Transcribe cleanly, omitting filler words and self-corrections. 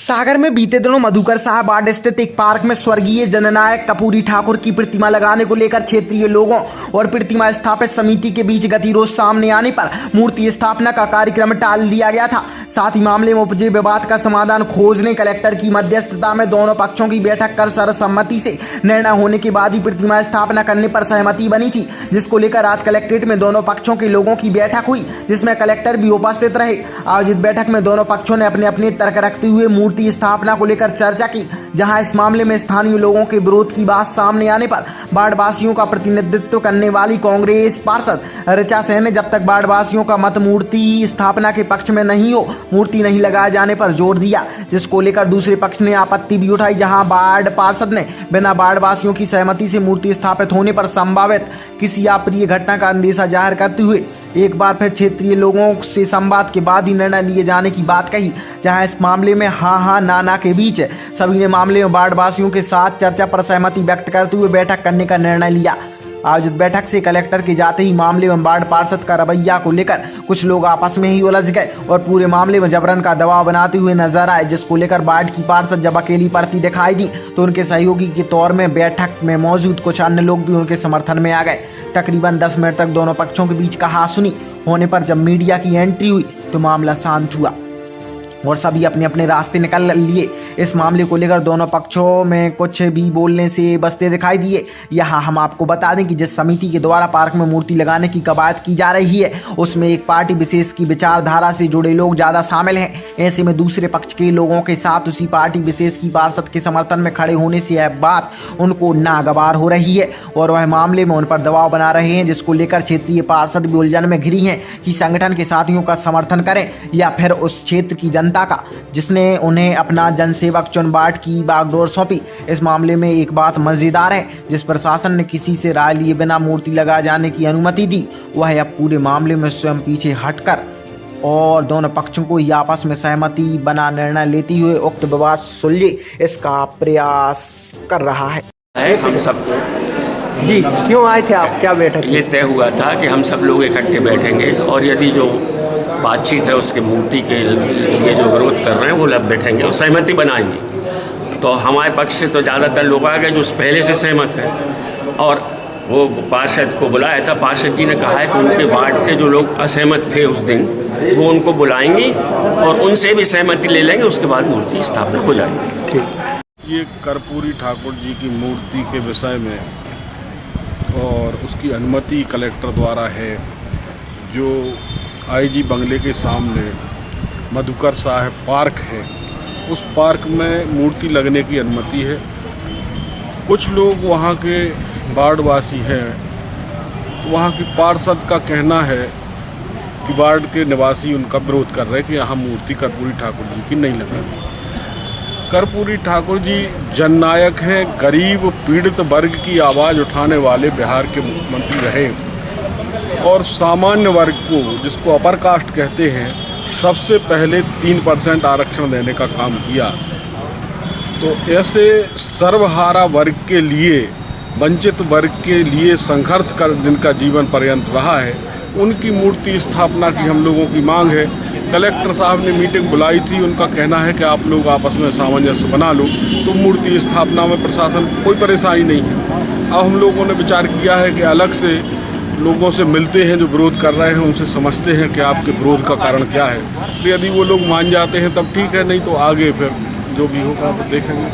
सागर में बीते दिनों मधुकर साहब वार्ड स्थित एक पार्क में स्वर्गीय जननायक कर्पूरी ठाकुर की प्रतिमा लगाने को लेकर क्षेत्रीय लोगों और प्रतिमा स्थापित समिति के बीच गतिरोध सामने आने पर मूर्ति स्थापना का कार्यक्रम टाल दिया गया था। साथ ही मामले में उपजे विवाद का समाधान खोजने कलेक्टर की मध्यस्थता में दोनों पक्षों की बैठक कर सर्वसम्मति से निर्णय होने के बाद ही प्रतिमा स्थापना करने पर सहमति बनी थी, जिसको लेकर आज कलेक्ट्रेट में दोनों पक्षों के लोगों की बैठक हुई, जिसमें कलेक्टर भी उपस्थित रहे। आयोजित बैठक में दोनों पक्षों ने अपने अपने तर्क रखते हुए मूर्ति स्थापना को लेकर चर्चा की, जहां इस मामले में स्थानीय लोगों के विरोध की बात सामने आने पर वार्ड वासियों का प्रतिनिधित्व करने वाली कांग्रेस पार्षद ऋचा सेन ने जब तक वार्ड वासियों का मत मूर्ति स्थापना के पक्ष में नहीं हो मूर्ति नहीं लगाए जाने पर जोर दिया, जिसको लेकर दूसरे पक्ष ने आपत्ति भी उठाई, जहां वार्ड पार्षद ने बिना वार्ड वासियों की सहमति से मूर्ति स्थापित होने पर संभावित किसी अप्रिय घटना का अंदेशा जाहिर करते हुए एक बार फिर क्षेत्रीय लोगों से संवाद के बाद ही निर्णय लिए जाने की बात कही, जहां इस मामले में हाँ ना के बीच सभी ने मामले में वार्ड वासियों के साथ चर्चा पर सहमति व्यक्त करते हुए बैठक करने का निर्णय लिया। आयोजित बैठक से कलेक्टर के जाते ही मामले में वार्ड पार्षद का रवैया को लेकर कुछ लोग आपस में ही उलझ गए और पूरे मामले में जबरन का दबाव बनाते हुए नजर आए, जिसको लेकर वार्ड की पार्षद जब अकेली पड़ती दिखाई दी तो उनके सहयोगी के तौर में बैठक में मौजूद कुछ अन्य लोग भी उनके समर्थन में आ गए। तकरीबन 10 मिनट तक दोनों पक्षों के बीच कहासुनी होने पर जब मीडिया की एंट्री हुई तो मामला शांत हुआ और सभी अपने अपने रास्ते निकल लिए। इस मामले को लेकर दोनों पक्षों में कुछ भी बोलने से बचते दिखाई दिए। यहाँ हम आपको बता दें कि जिस समिति के द्वारा पार्क में मूर्ति लगाने की कवायद की जा रही है उसमें एक पार्टी विशेष की विचारधारा से जुड़े लोग ज्यादा शामिल हैं। ऐसे में दूसरे पक्ष के लोगों के साथ उसी पार्टी विशेष की पार्षद के समर्थन में खड़े होने से यह बात उनको नागवार हो रही है और वह मामले में उन पर दबाव बना रहे हैं, जिसको लेकर क्षेत्रीय पार्षद भी उलझन में घिरी हैं कि संगठन के साथियों का समर्थन करें या फिर उस क्षेत्र की जनता का जिसने उन्हें अपना जनसेवक चुन बाट की बागडोर सौंपी। इस मामले में एक बात मजेदार है, जिस प्रशासन ने किसी से राय लिए बिना मूर्ति लगाए जाने की अनुमति दी वह अब पूरे मामले में स्वयं पीछे हटकर और दोनों पक्षों को आपस में सहमति बना निर्णय लेते हुए उक्त विवाद सुलझे इसका प्रयास कर रहा है। हम सब जी क्यों आए थे आप, क्या बैठक? ये तय हुआ था कि हम सब लोग इकट्ठे बैठेंगे और यदि जो बातचीत है उसके मूर्ति के लिए जो विरोध कर रहे हैं वो लोग बैठेंगे और सहमति बनाएंगे। तो हमारे पक्ष से तो ज़्यादातर लोग आ गए जो पहले से सहमत है और वो पार्षद को बुलाया था। पार्षद जी ने कहा है कि उनके वार्ड से जो लोग असहमत थे उस दिन वो उनको बुलाएंगी और उनसे भी सहमति ले लेंगे, उसके बाद मूर्ति स्थापना हो जाएगी। ये कर्पूरी ठाकुर जी की मूर्ति के विषय में और उसकी अनुमति कलेक्टर द्वारा है। जो आईजी बंगले के सामने मधुकर साहब पार्क है उस पार्क में मूर्ति लगने की अनुमति है। कुछ लोग वहाँ के वार्डवासी हैं, वहाँ की पार्षद का कहना है कि वार्ड के निवासी उनका विरोध कर रहे हैं कि यहाँ मूर्ति कर्पूरी ठाकुर जी की नहीं लगेगी। कर्पूरी ठाकुर जी जननायक हैं, गरीब पीड़ित वर्ग की आवाज़ उठाने वाले बिहार के मुख्यमंत्री रहे और सामान्य वर्ग को, जिसको अपर कास्ट कहते हैं, सबसे पहले 3% आरक्षण देने का काम किया। तो ऐसे सर्वहारा वर्ग के लिए, वंचित वर्ग के लिए संघर्ष कर जिनका जीवन पर्यंत रहा है, उनकी मूर्ति स्थापना की हम लोगों की मांग है। कलेक्टर साहब ने मीटिंग बुलाई थी, उनका कहना है कि आप लोग आपस में सामंजस्य बना लो तो मूर्ति स्थापना में प्रशासन को कोई परेशानी नहीं है। अब हम लोगों ने विचार किया है कि अलग से लोगों से मिलते हैं जो विरोध कर रहे हैं, उनसे समझते हैं कि आपके विरोध का कारण क्या है। तो यदि वो लोग मान जाते हैं तब ठीक है, नहीं तो आगे फिर जो भी होगा तो देखेंगे।